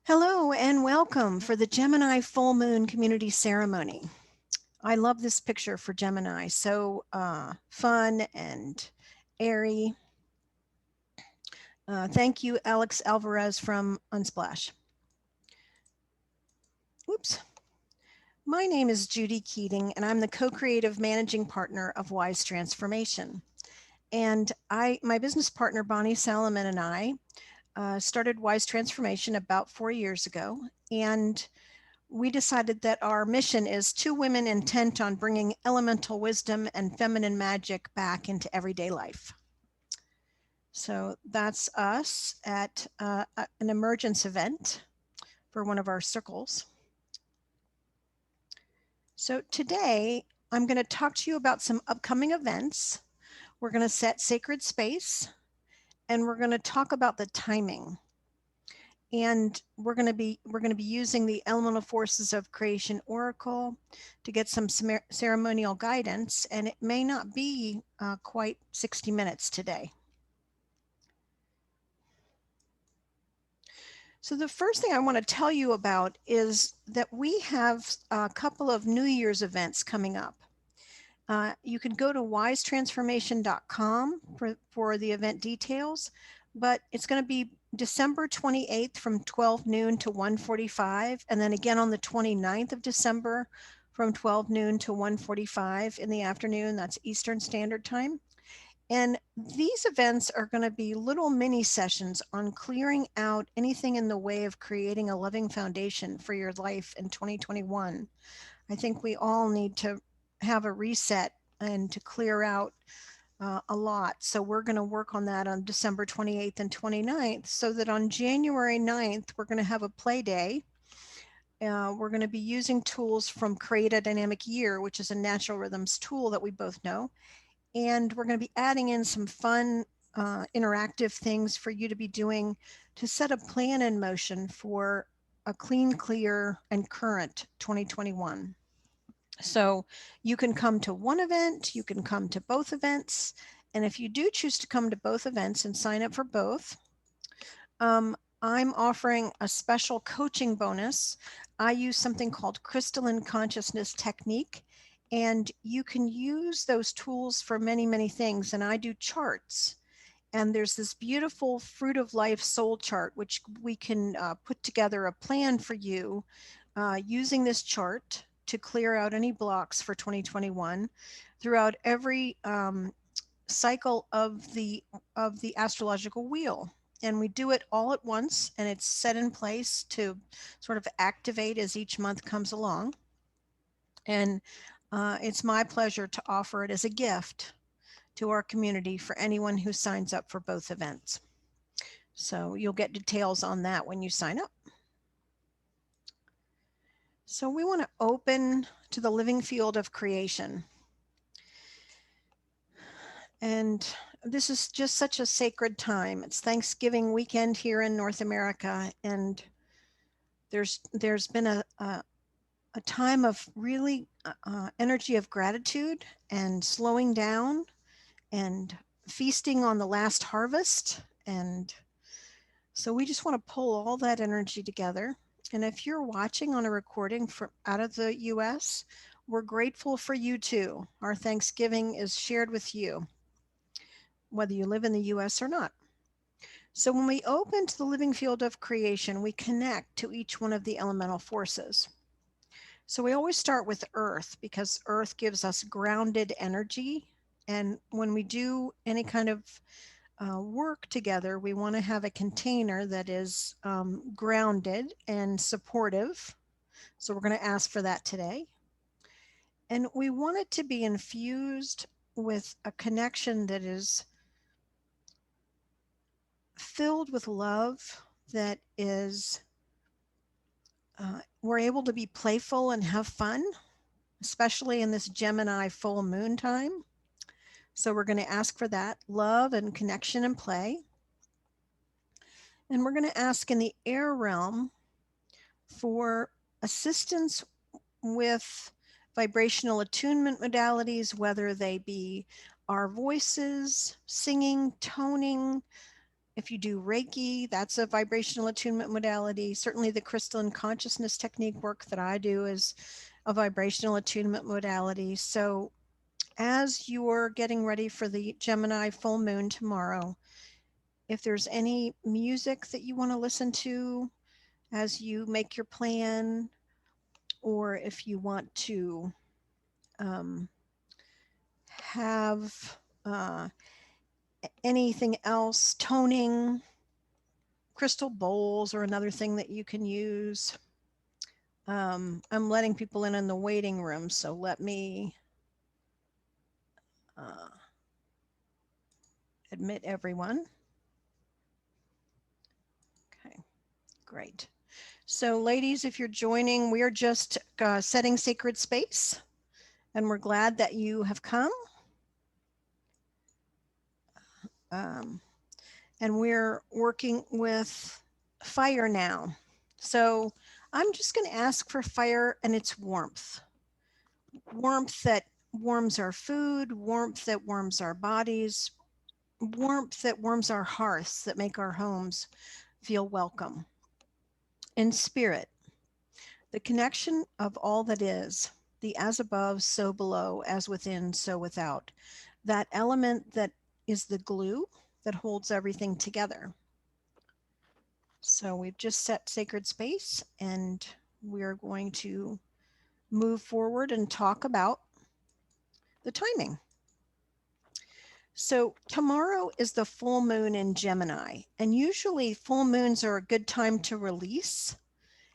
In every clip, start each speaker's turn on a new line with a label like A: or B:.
A: Hello and welcome for the Gemini full moon community ceremony. I love this picture for Gemini. So fun and airy. Thank you, Alex Alvarez from Unsplash. Oops. My name is Judy Keating, and I'm the co-creative managing partner of Wise Transformation. And my business partner, Bonnie Salomon, and I started Wise Transformation about 4 years ago. And we decided that our mission is two women intent on bringing elemental wisdom and feminine magic back into everyday life. So that's us at an emergence event for one of our circles. So today I'm going to talk to you about some upcoming events. We're going to set sacred space, and we're going to talk about the timing. And we're going to be using the Elemental Forces of Creation Oracle to get some ceremonial guidance, and it may not be quite 60 minutes today. So the first thing I want to tell you about is that we have a couple of New Year's events coming up. You can go to wisetransformation.com for the event details, but it's going to be December 28th from 12 noon to 1:45, and then again on the 29th of December from 12 noon to 1:45 in the afternoon. That's Eastern Standard Time. And these events are going to be little mini sessions on clearing out anything in the way of creating a loving foundation for your life in 2021. I think we all need to have a reset and to clear out a lot. So we're going to work on that on December 28th and 29th, so that on January 9th, we're going to have a play day. We're going to be using tools from Create a Dynamic Year, which is a natural rhythms tool that we both know. And we're going to be adding in some fun interactive things for you to be doing to set a plan in motion for a clean, clear, and current 2021. So you can come to one event, you can come to both events. And if you do choose to come to both events and sign up for both, I'm offering a special coaching bonus. I use something called Crystalline Consciousness Technique, and you can use those tools for many, many things. And I do charts. And there's this beautiful Fruit of Life soul chart, which we can put together a plan for you using this chart to clear out any blocks for 2021 throughout every cycle of the astrological wheel. And we do it all at once, and it's set in place to sort of activate as each month comes along. And it's my pleasure to offer it as a gift to our community for anyone who signs up for both events. So you'll get details on that when you sign up. So we want to open to the living field of creation. And this is just such a sacred time. It's Thanksgiving weekend here in North America, and there's been a time of really energy of gratitude and slowing down and feasting on the last harvest. And so we just want to pull all that energy together. And if you're watching on a recording from out of the US, we're grateful for you too. Our Thanksgiving is shared with you, whether you live in the US or not. So when we open to the living field of creation, we connect to each one of the elemental forces. So we always start with Earth, because Earth gives us grounded energy. And when we do any kind of work together, we want to have a container that is grounded and supportive. So we're going to ask for that today. And we want it to be infused with a connection that is filled with love, that is, we're able to be playful and have fun, especially in this Gemini full moon time. So we're going to ask for that love and connection and play. And we're going to ask in the air realm for assistance with vibrational attunement modalities, whether they be our voices, singing, toning, If you do Reiki, that's a vibrational attunement modality. Certainly the crystalline consciousness technique work that I do is a vibrational attunement modality. So as you're getting ready for the Gemini full moon tomorrow, if there's any music that you want to listen to as you make your plan, or if you want to have anything else, toning, crystal bowls are another thing that you can use. I'm letting people in the waiting room, so let me admit everyone. Okay, great. So ladies, if you're joining, we are just setting sacred space, and we're glad that you have come. And we're working with fire now. So I'm just going to ask for fire and its warmth. Warmth that warms our food, warmth that warms our bodies, warmth that warms our hearths, that make our homes feel welcome. In spirit, the connection of all that is, the as above, so below, as within, so without. That element that is the glue that holds everything together. So we've just set sacred space, and we're going to move forward and talk about the timing. So tomorrow is the full moon in Gemini, and usually full moons are a good time to release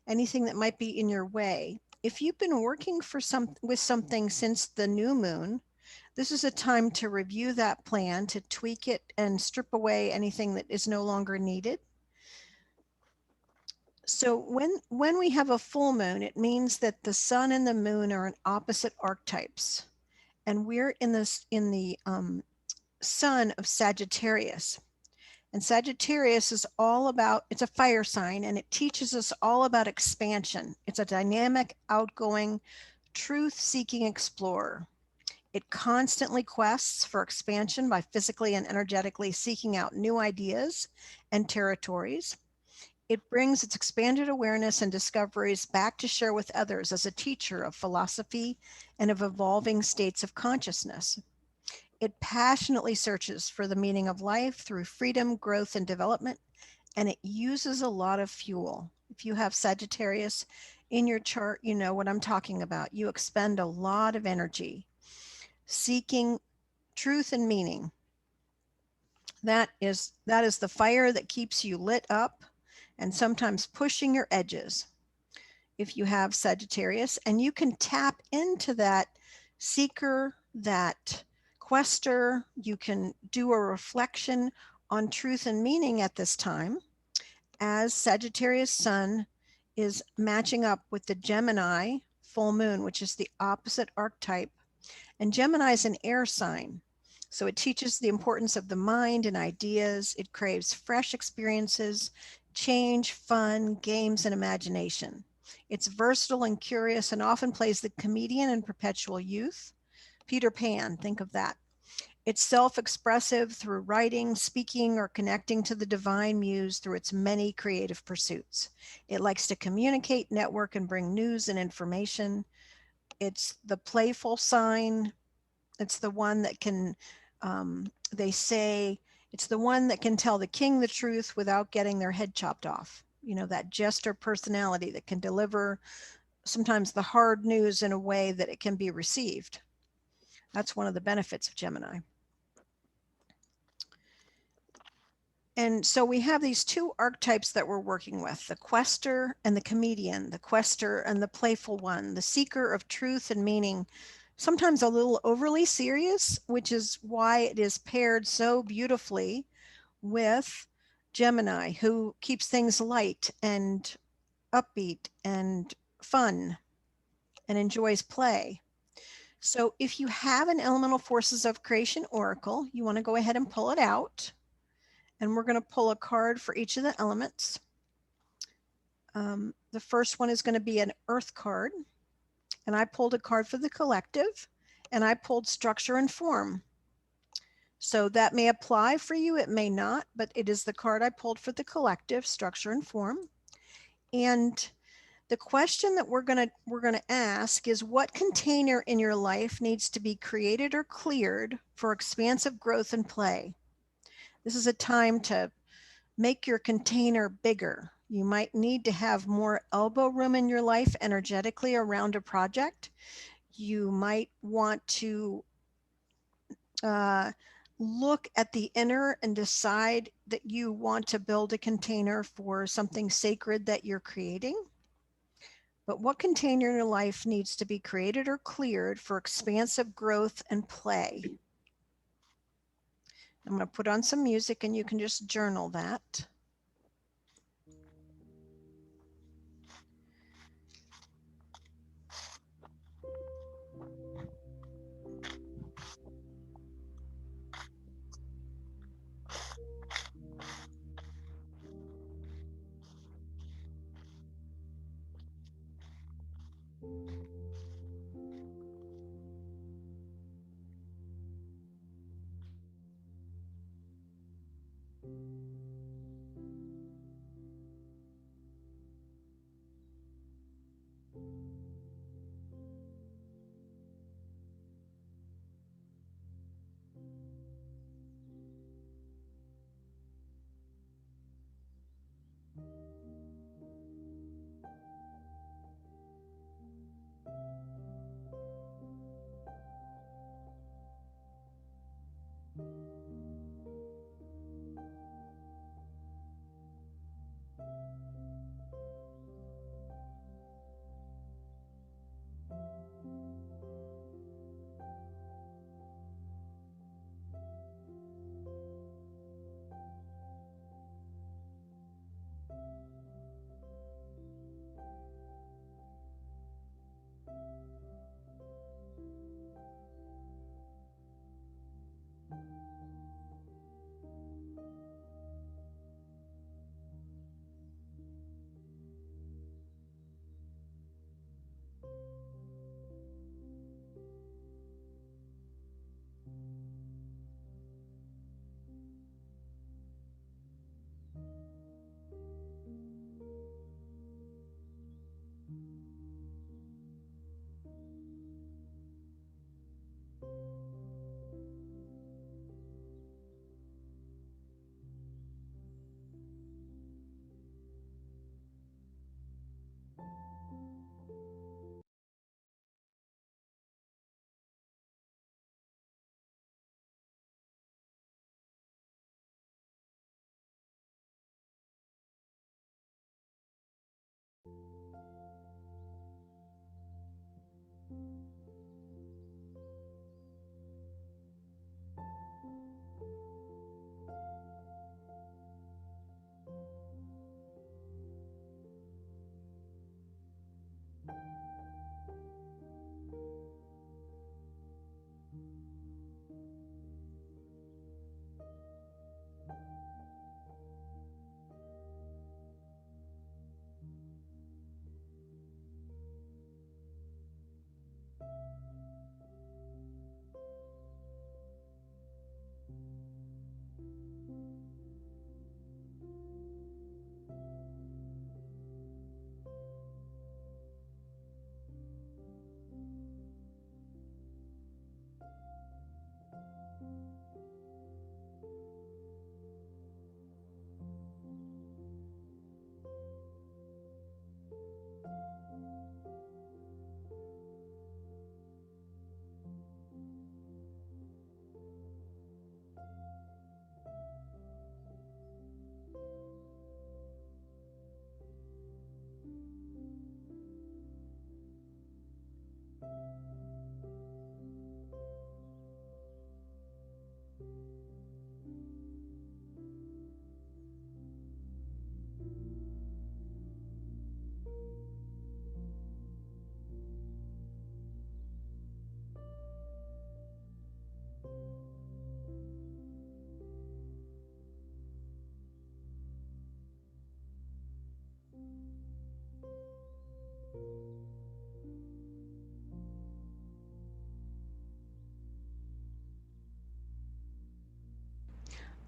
A: anything that might be in your way. If you've been working with something since the new moon, this is a time to review that plan, to tweak it and strip away anything that is no longer needed. So when we have a full moon, it means that the sun and the moon are in opposite archetypes, and we're in the sun of Sagittarius. And Sagittarius is all about, it's a fire sign, and it teaches us all about expansion. It's a dynamic, outgoing, truth-seeking explorer. It constantly quests for expansion by physically and energetically seeking out new ideas and territories. It brings its expanded awareness and discoveries back to share with others as a teacher of philosophy and of evolving states of consciousness. It passionately searches for the meaning of life through freedom, growth, and development, and it uses a lot of fuel. If you have Sagittarius in your chart, you know what I'm talking about. You expend a lot of energy seeking truth and meaning. That is the fire that keeps you lit up and sometimes pushing your edges if you have Sagittarius, and you can tap into that seeker, that quester. You can do a reflection on truth and meaning at this time, as Sagittarius sun is matching up with the Gemini full moon, which is the opposite archetype. And Gemini is an air sign. So it teaches the importance of the mind and ideas. It craves fresh experiences, change, fun, games, and imagination. It's versatile and curious, and often plays the comedian in perpetual youth. Peter Pan, think of that. It's self-expressive through writing, speaking, or connecting to the divine muse through its many creative pursuits. It likes to communicate, network, and bring news and information. It's the playful sign. It's the one that can, they say, it's the one that can tell the king the truth without getting their head chopped off. You know, that jester personality that can deliver sometimes the hard news in a way that it can be received. That's one of the benefits of Gemini. And so we have these two archetypes that we're working with, the quester and the comedian, the quester and the playful one, the seeker of truth and meaning, sometimes a little overly serious, which is why it is paired so beautifully with Gemini, who keeps things light and upbeat and fun and enjoys play. So if you have an Elemental Forces of Creation Oracle, you want to go ahead and pull it out. And we're going to pull a card for each of the elements. The first one is going to be an Earth card. And I pulled a card for the collective. And I pulled structure and form. So that may apply for you, it may not, but it is the card I pulled for the collective, structure and form. And the question that we're going to ask is, what container in your life needs to be created or cleared for expansive growth and play? This is a time to make your container bigger. You might need to have more elbow room in your life energetically around a project. You might want to look at the inner and decide that you want to build a container for something sacred that you're creating. But what container in your life needs to be created or cleared for expansive growth and play? I'm going to put on some music and you can just journal that.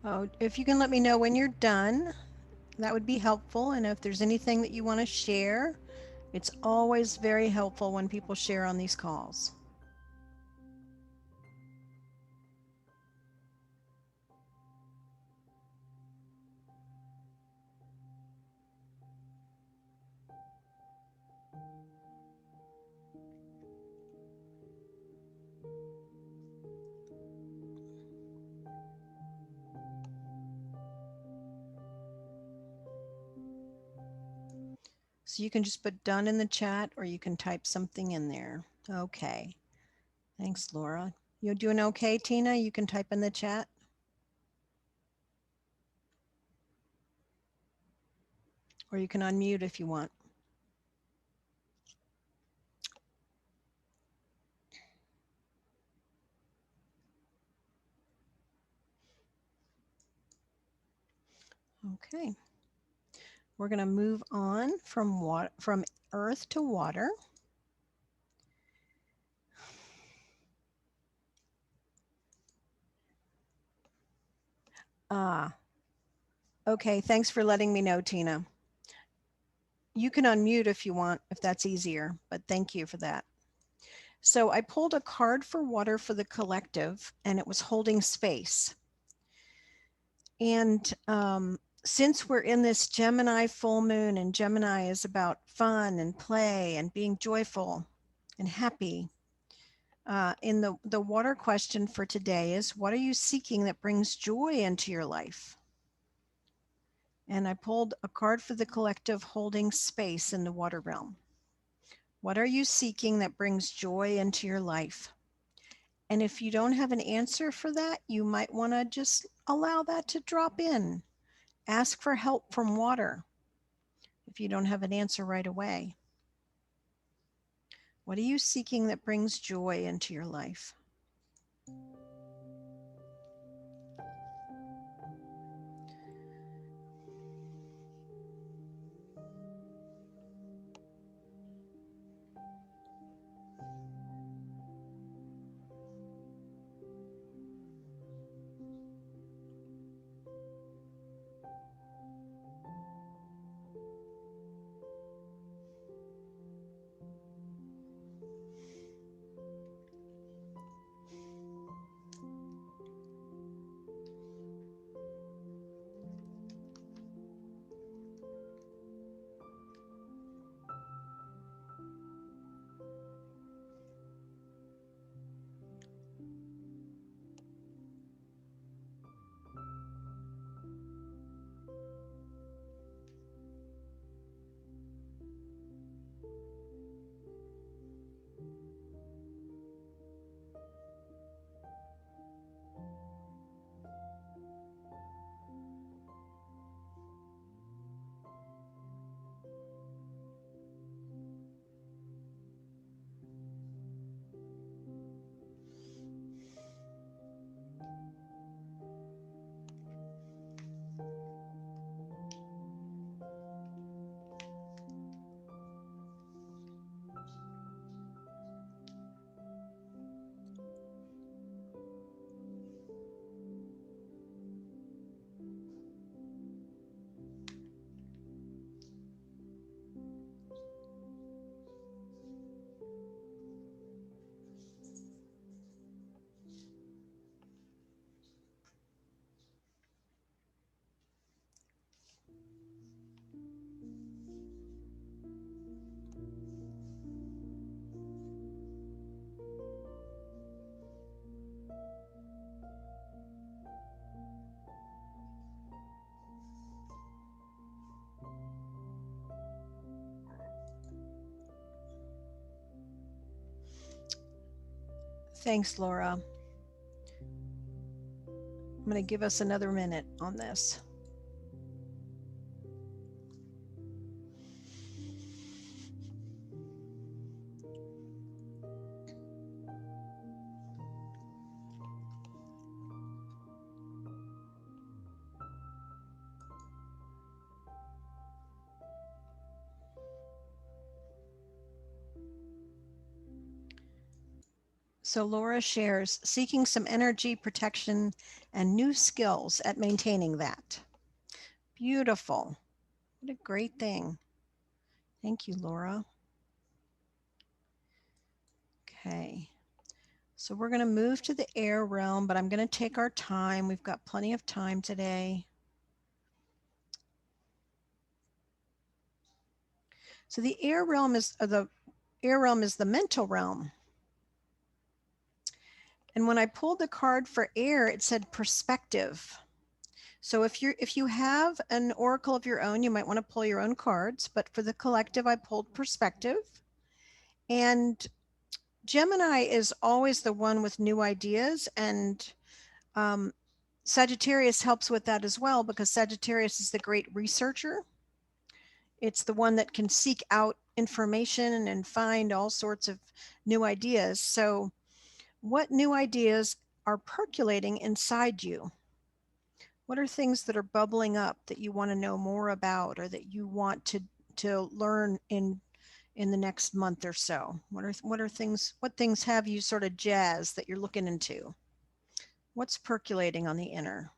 A: Oh, if you can let me know when you're done, that would be helpful. And if there's anything that you want to share, it's always very helpful when people share on these calls. So you can just put done in the chat, or you can type something in there. Okay. Thanks, Laura. You doing okay, Tina? You can type in the chat. Or you can unmute if you want. Okay. We're going to move on from earth to water. Okay, thanks for letting me know, Tina. You can unmute if you want, if that's easier, but thank you for that. So I pulled a card for water for the collective, and it was holding space. And since we're in this Gemini full moon, and Gemini is about fun and play and being joyful and happy, in the water question for today is, what are you seeking that brings joy into your life? And I pulled a card for the collective holding space in the water realm. What are you seeking that brings joy into your life? And if you don't have an answer for that, you might want to just allow that to drop in. Ask for help from water if you don't have an answer right away. What are you seeking that brings joy into your life? Thanks, Laura. I'm going to give us another minute on this. So Laura shares, seeking some energy, protection, and new skills at maintaining that. Beautiful. What a great thing. Thank you, Laura. Okay. So we're going to move to the air realm, but I'm going to take our time. We've got plenty of time today. So the air realm is the mental realm. And when I pulled the card for air, it said perspective. So if you have an oracle of your own, you might want to pull your own cards, but for the collective, I pulled perspective. And Gemini is always the one with new ideas, and Sagittarius helps with that as well, because Sagittarius is the great researcher. It's the one that can seek out information and find all sorts of new ideas. So what new ideas are percolating inside you? What are things that are bubbling up that you want to know more about, or that you want to learn in the next month or so? What things have you sort of jazzed that you're looking into? What's percolating on the inner?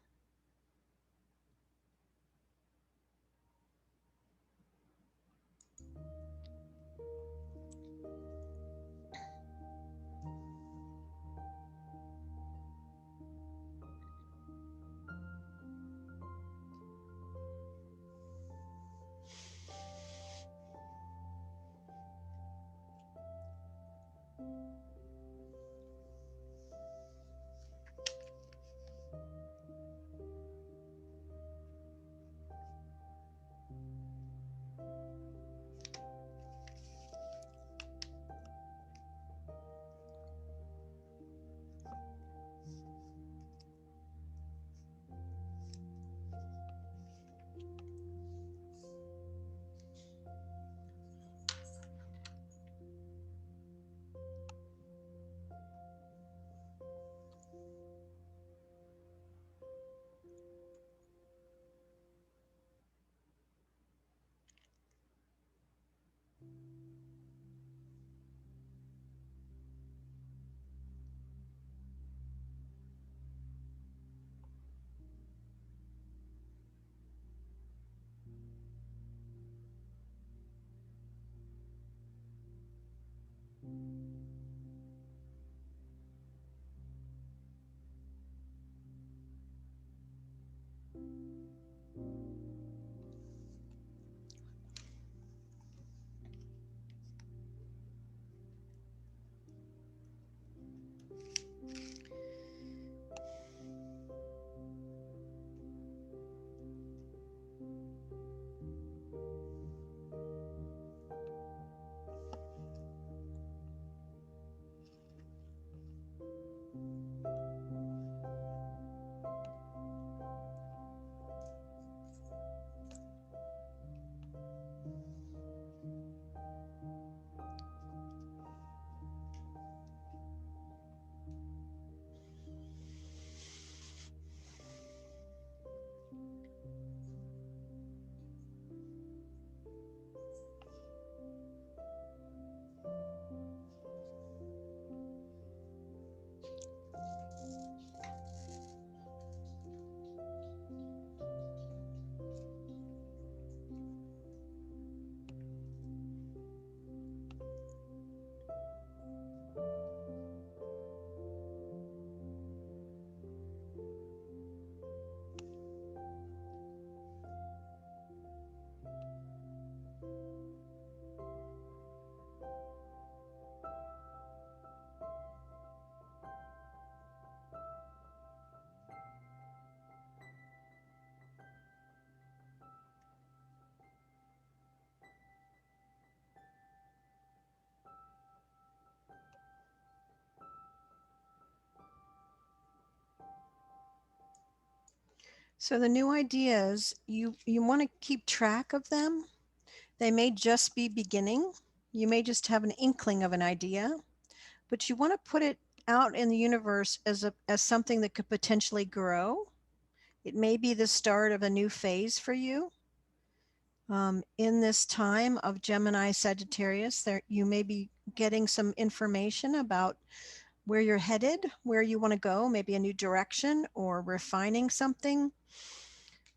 A: So the new ideas, you want to keep track of them. They may just be beginning. You may just have an inkling of an idea, but you want to put it out in the universe as something that could potentially grow. It may be the start of a new phase for you. In this time of Gemini Sagittarius, you may be getting some information about where you're headed, where you want to go, maybe a new direction or refining something.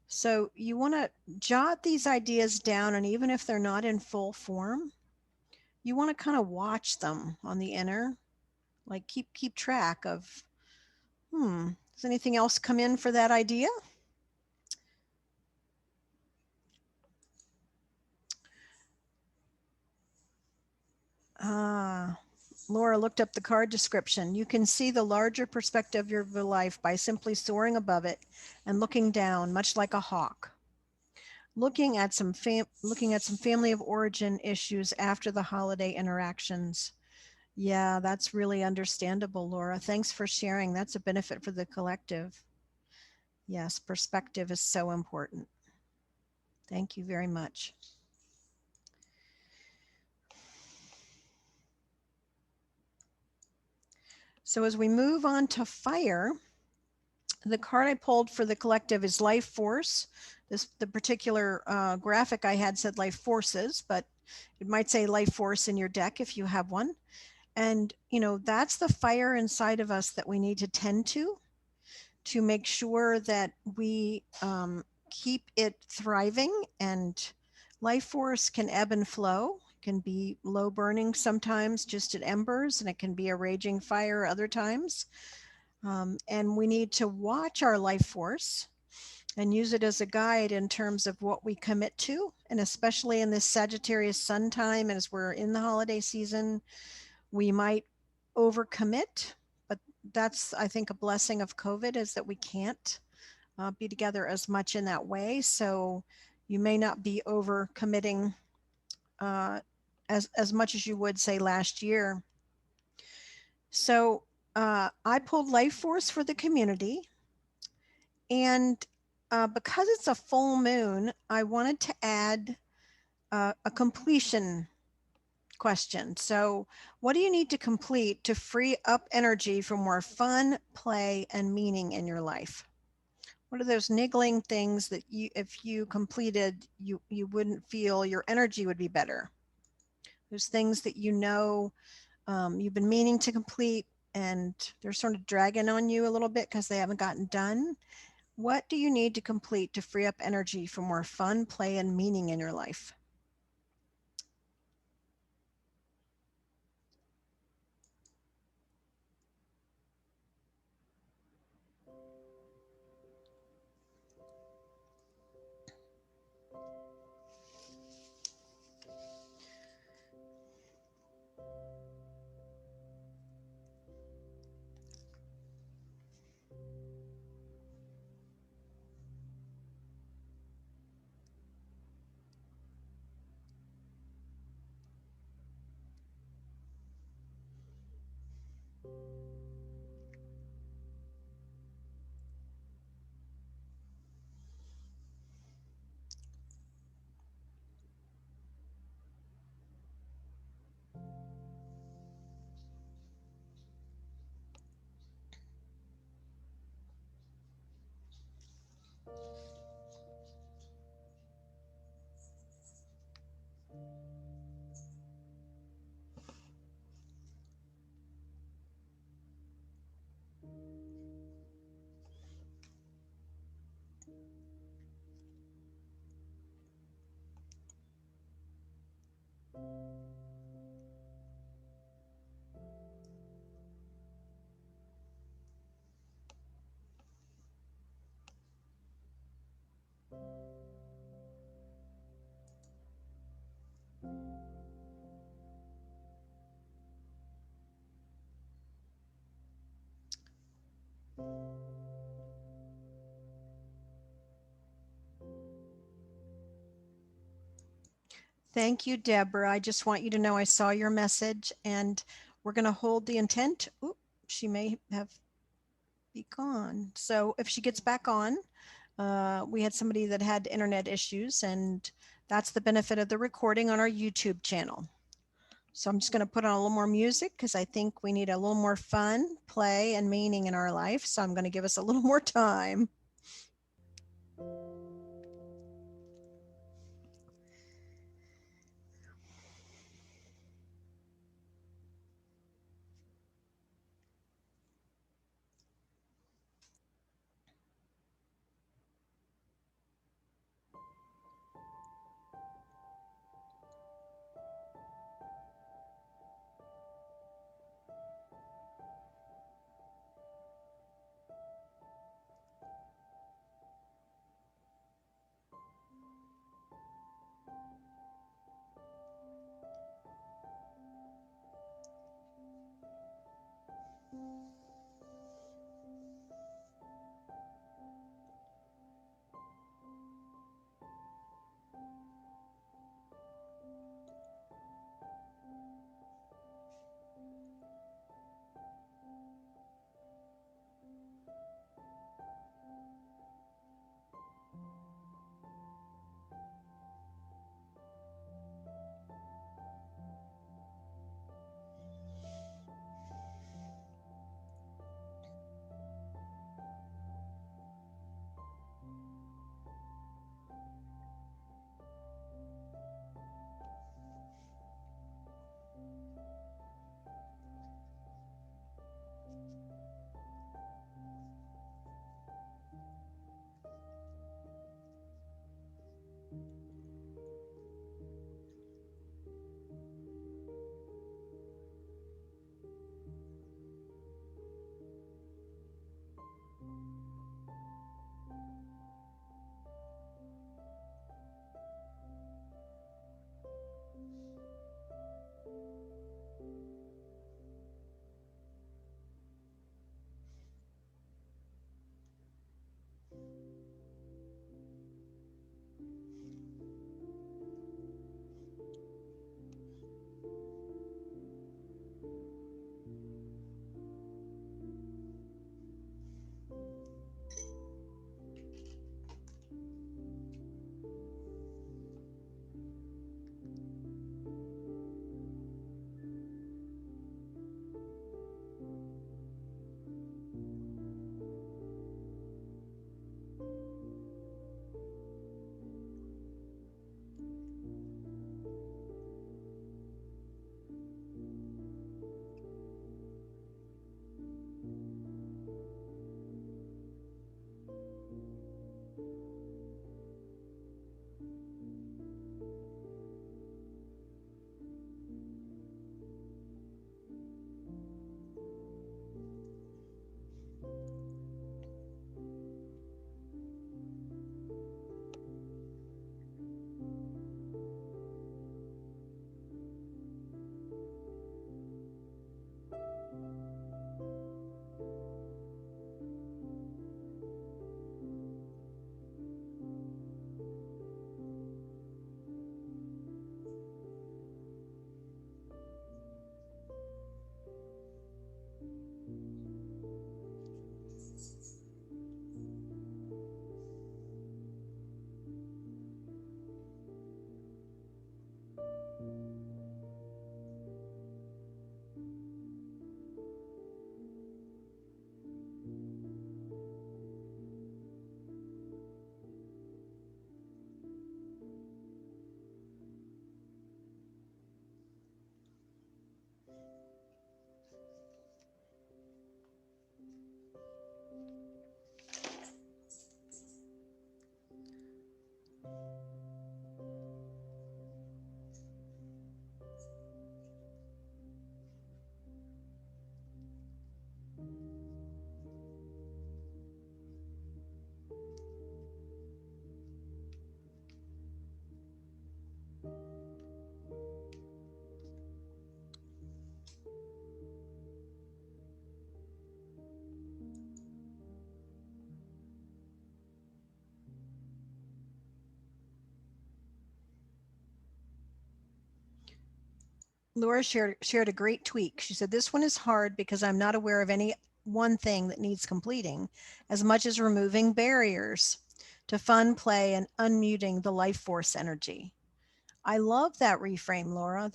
A: So you want to jot these ideas down, and even if they're not in full form, you want to kind of watch them on the inner, like keep track of, does anything else come in for that idea? Laura looked up the card description. You can see the larger perspective of your life by simply soaring above it and looking down, much like a hawk. Looking at some family of origin issues after the holiday interactions. Yeah, that's really understandable, Laura. Thanks for sharing. That's a benefit for the collective. Yes, perspective is so important. Thank you very much. So as we move on to fire, the card I pulled for the collective is Life Force. The particular graphic I had said Life Forces, but it might say Life Force in your deck if you have one. And, that's the fire inside of us that we need to tend to make sure that we keep it thriving. And life force can ebb and flow, can be low burning sometimes, just at embers, and it can be a raging fire other times. And we need to watch our life force and use it as a guide in terms of what we commit to. And especially in this Sagittarius sun time, as we're in the holiday season, we might overcommit, but that's, I think, a blessing of COVID, is that we can't be together as much in that way. So you may not be overcommitting as much as you would, say, last year. So I pulled Life Force for the community. And because it's a full moon, I wanted to add a completion question. So what do you need to complete to free up energy for more fun, play, and meaning in your life? What are those niggling things that if you completed, you wouldn't feel your energy would be better? There's things that you've been meaning to complete, and they're sort of dragging on you a little bit because they haven't gotten done. What do you need to complete to free up energy for more fun, play, and meaning in your life? Thank you, Deborah. I just want you to know I saw your message, and we're going to hold the intent. Oop, she may have be gone. So if she gets back on, we had somebody that had internet issues, and that's the benefit of the recording on our YouTube channel. So I'm just going to put on a little more music because I think we need a little more fun, play, and meaning in our life. So I'm going to give us a little more time. Laura shared a great tweak. She said, this one is hard because I'm not aware of any one thing that needs completing as much as removing barriers to fun, play, and unmuting the life force energy. I love that reframe, Laura.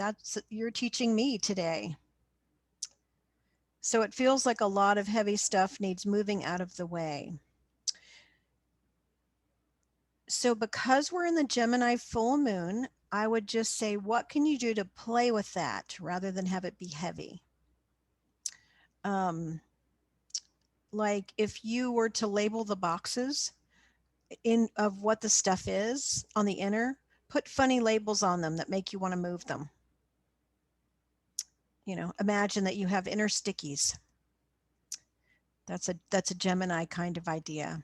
A: You're teaching me today. So it feels like a lot of heavy stuff needs moving out of the way. So because we're in the Gemini full moon, I would just say, what can you do to play with that rather than have it be heavy? Like if you were to label the boxes of what the stuff is on the inner, put funny labels on them that make you want to move them. You know, imagine that you have inner stickies. That's a Gemini kind of idea.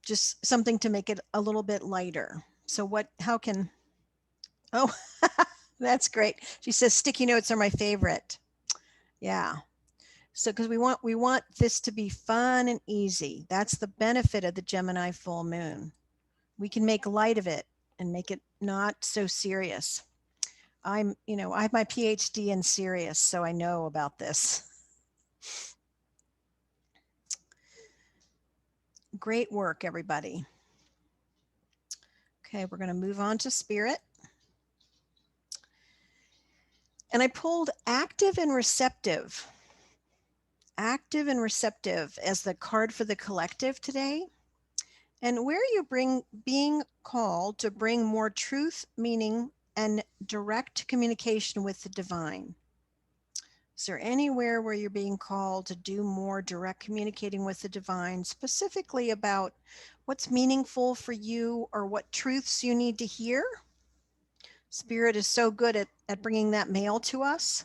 A: Just something to make it a little bit lighter. So oh, that's great. She says sticky notes are my favorite. Yeah. So because we want this to be fun and easy. That's the benefit of the Gemini full moon. We can make light of it and make it not so serious. I have my PhD in serious, so I know about this. Great work, everybody. Okay, we're going to move on to spirit. And I pulled active and receptive. Active and receptive as the card for the collective today. And where you being called to bring more truth, meaning, and direct communication with the divine. Is there anywhere where you're being called to do more direct communicating with the divine, specifically about what's meaningful for you or what truths you need to hear? Spirit is so good at bringing that mail to us.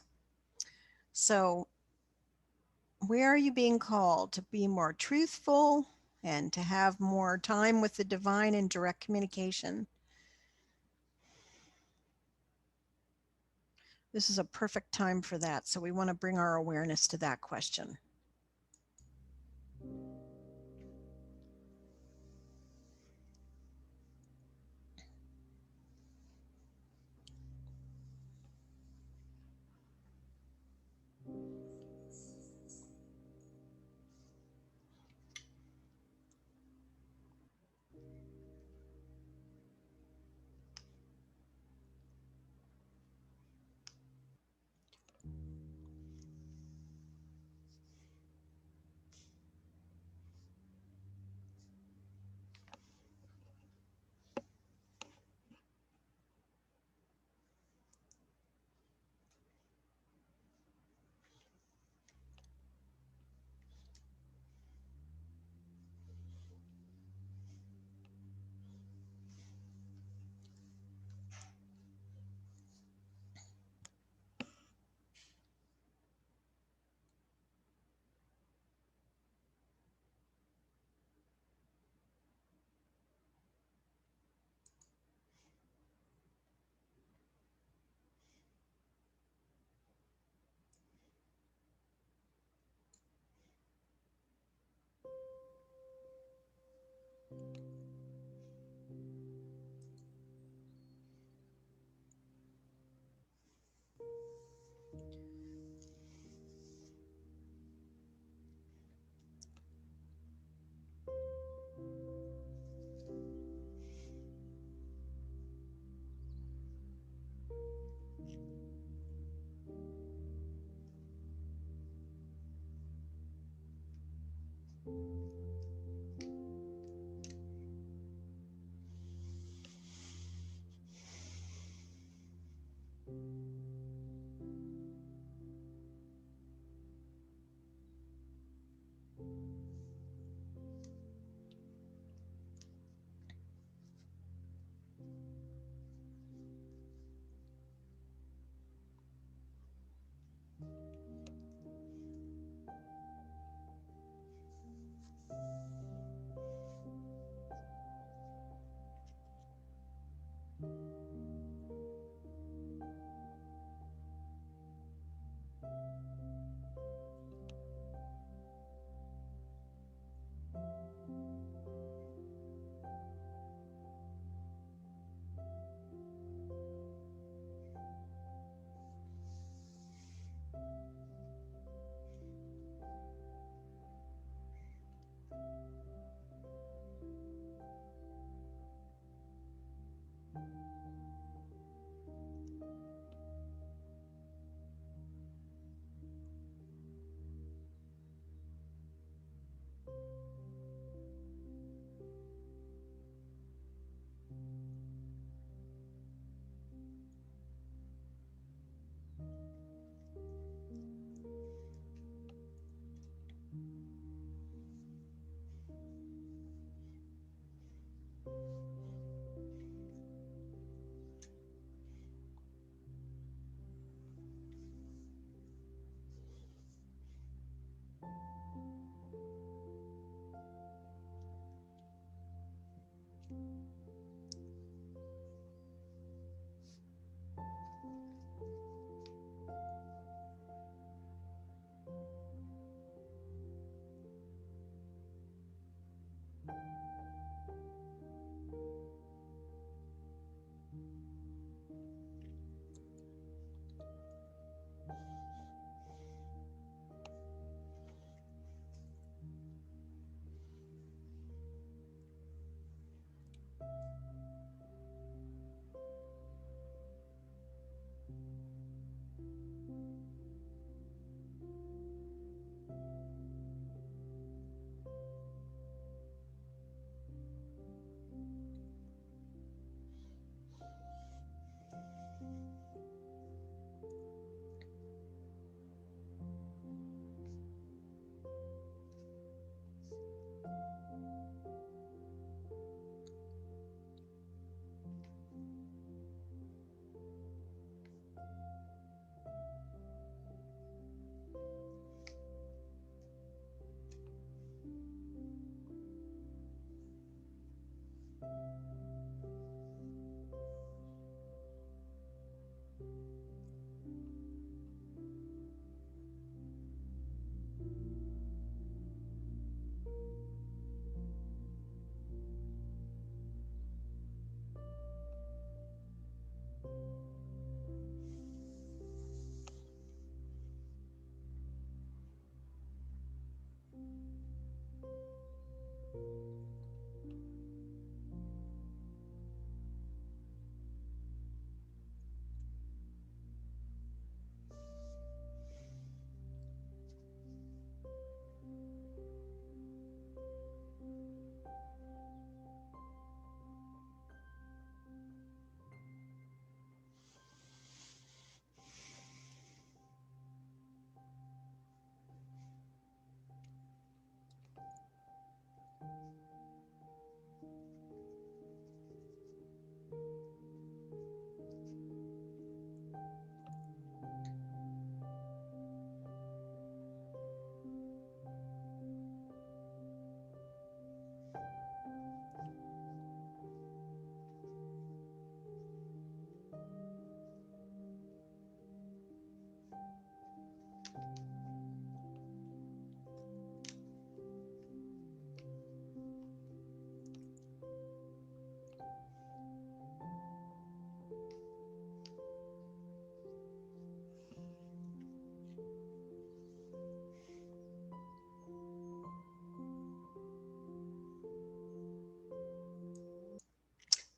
A: So where are you being called to be more truthful and to have more time with the divine in direct communication? This is a perfect time for that. So we want to bring our awareness to that question.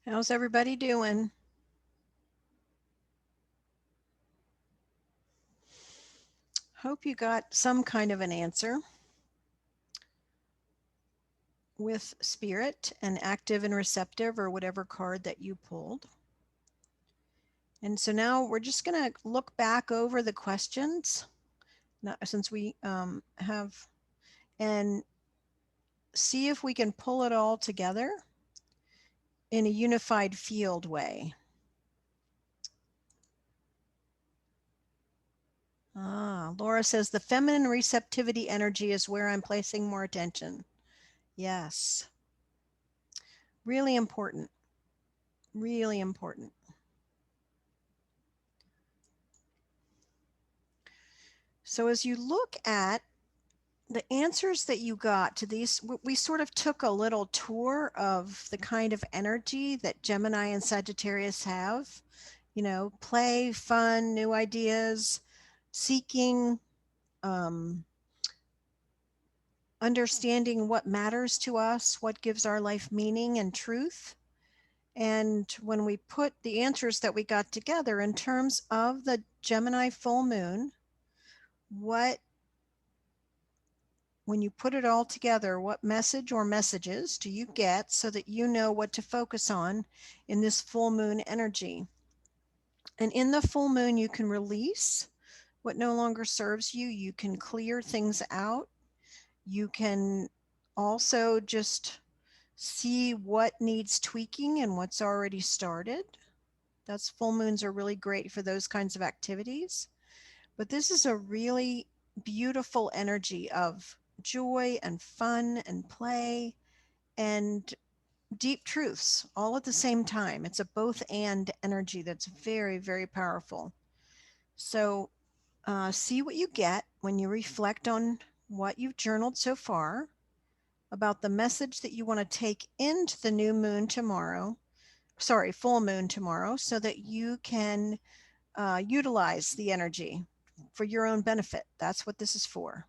A: How's everybody doing? Hope you got some kind of an answer with Spirit and active and receptive, or whatever card that you pulled. And so now we're just going to look back over the questions since we have, and see if we can pull it all together in a unified field way. Laura says the feminine receptivity energy is where I'm placing more attention. Yes. Really important. Really important. So as you look at the answers that you got to these, we sort of took a little tour of the kind of energy that Gemini and Sagittarius have. You know, play, fun, new ideas, seeking, understanding what matters to us, what gives our life meaning and truth. And when we put the answers that we got together in terms of the Gemini full moon, when you put it all together, what message or messages do you get so that you know what to focus on in this full moon energy? And in the full moon, you can release what no longer serves you. You can clear things out. You can also just see what needs tweaking and what's already started. That's full moons are really great for those kinds of activities. But this is a really beautiful energy of joy and fun and play and deep truths all at the same time. It's a both and energy that's very, very powerful. So see what you get when you reflect on what you've journaled so far about the message that you want to take into the new moon tomorrow, full moon tomorrow, so that you can utilize the energy for your own benefit. That's what this is for.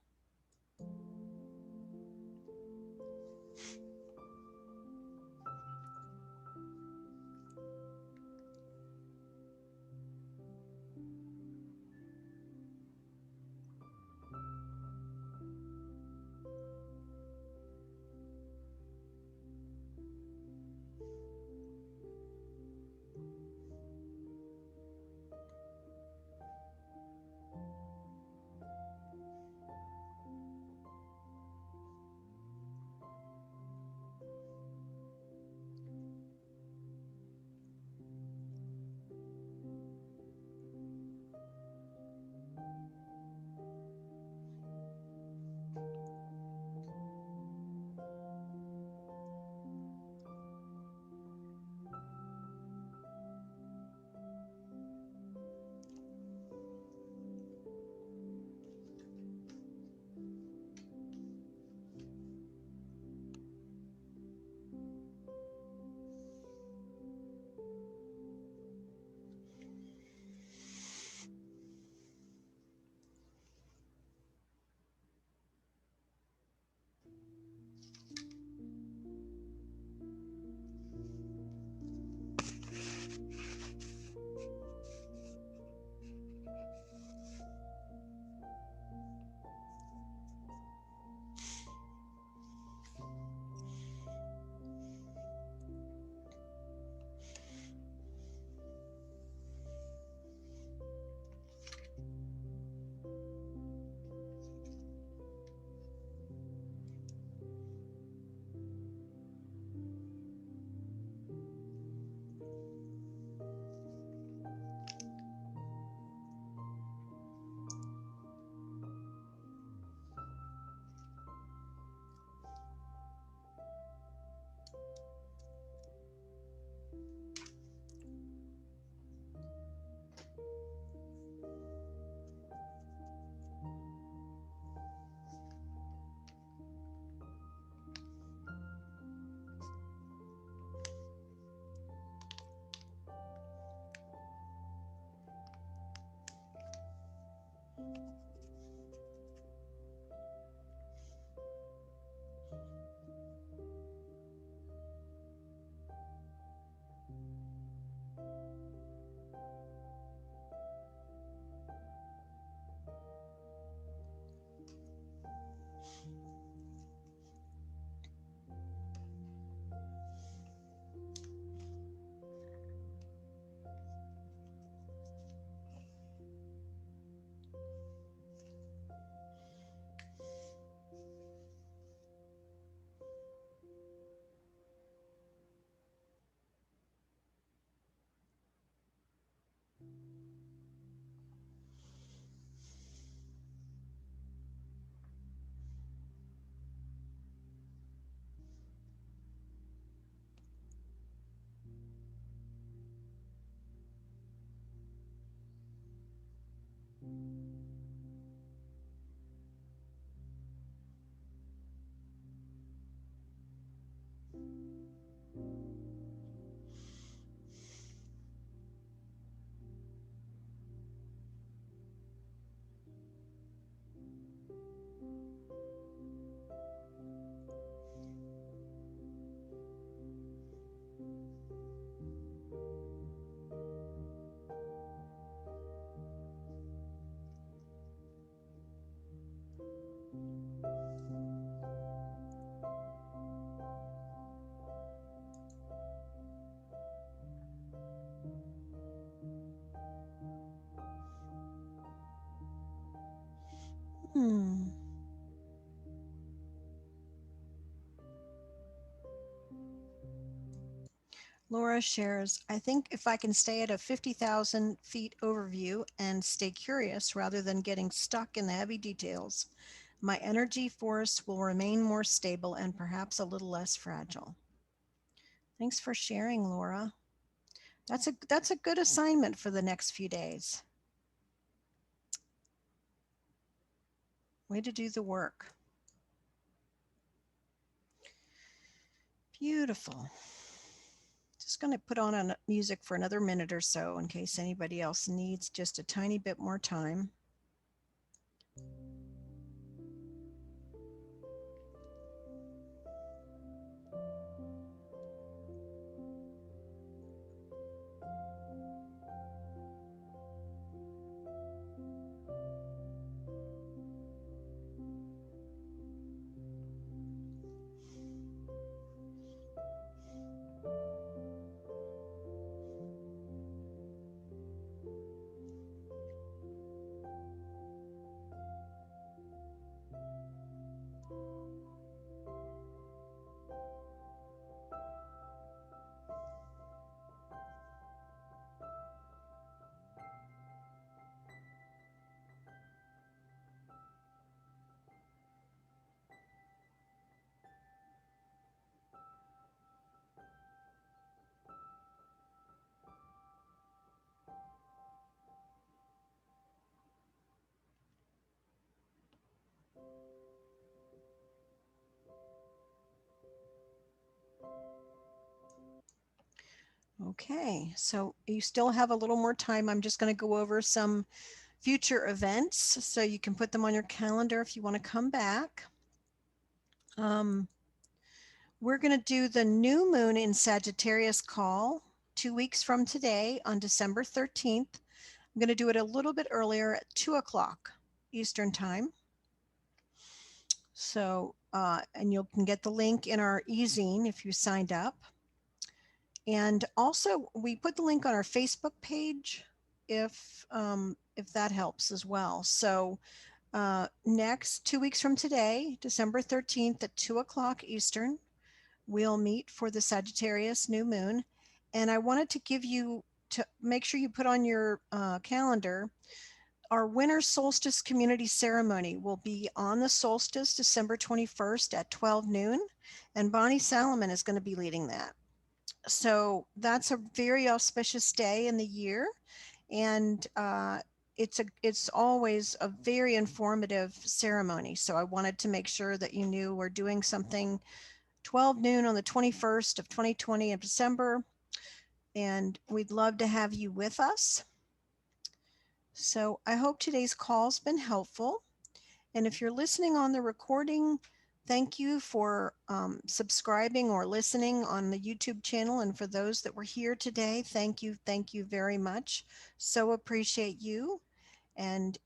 A: Hmm. Laura shares, I think if I can stay at a 50,000 feet overview and stay curious rather than getting stuck in the heavy details, my energy force will remain more stable and perhaps a little less fragile. Thanks for sharing, Laura. That's a good assignment for the next few days. Way to do the work. Beautiful. Just going to put on music for another minute or so in case anybody else needs just a tiny bit more time. Okay, so you still have a little more time. I'm just going to go over some future events so you can put them on your calendar if you want to come back. We're going to do the new moon in Sagittarius call 2 weeks from today on December 13th. I'm going to do it a little bit earlier at 2 o'clock Eastern time. So, and you can get the link in our e-zine if you signed up. And also, we put the link on our Facebook page if that helps as well. So next, 2 weeks from today, December 13th at 2 o'clock Eastern, we'll meet for the Sagittarius new moon. And I wanted to give you, to make sure you put on your calendar, our winter solstice community ceremony will be on the solstice, December 21st at 12 noon. And Bonnie Salomon is going to be leading that. So that's a very auspicious day in the year, and it's always a very informative ceremony. So I wanted to make sure that you knew we're doing something 12 noon on the 21st of 2020 in December, and we'd love to have you with us. So I hope today's call's been helpful. And if you're listening on the recording, thank you for subscribing or listening on the YouTube channel. And for those that were here today, thank you very much. So appreciate you. And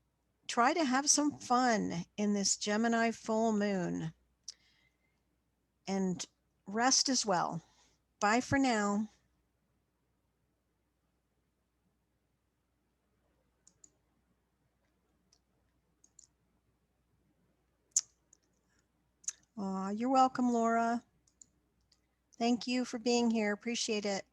A: try to have some fun in this Gemini full moon. And rest as well. Bye for now. You're welcome, Laura. Thank you for being here. Appreciate it.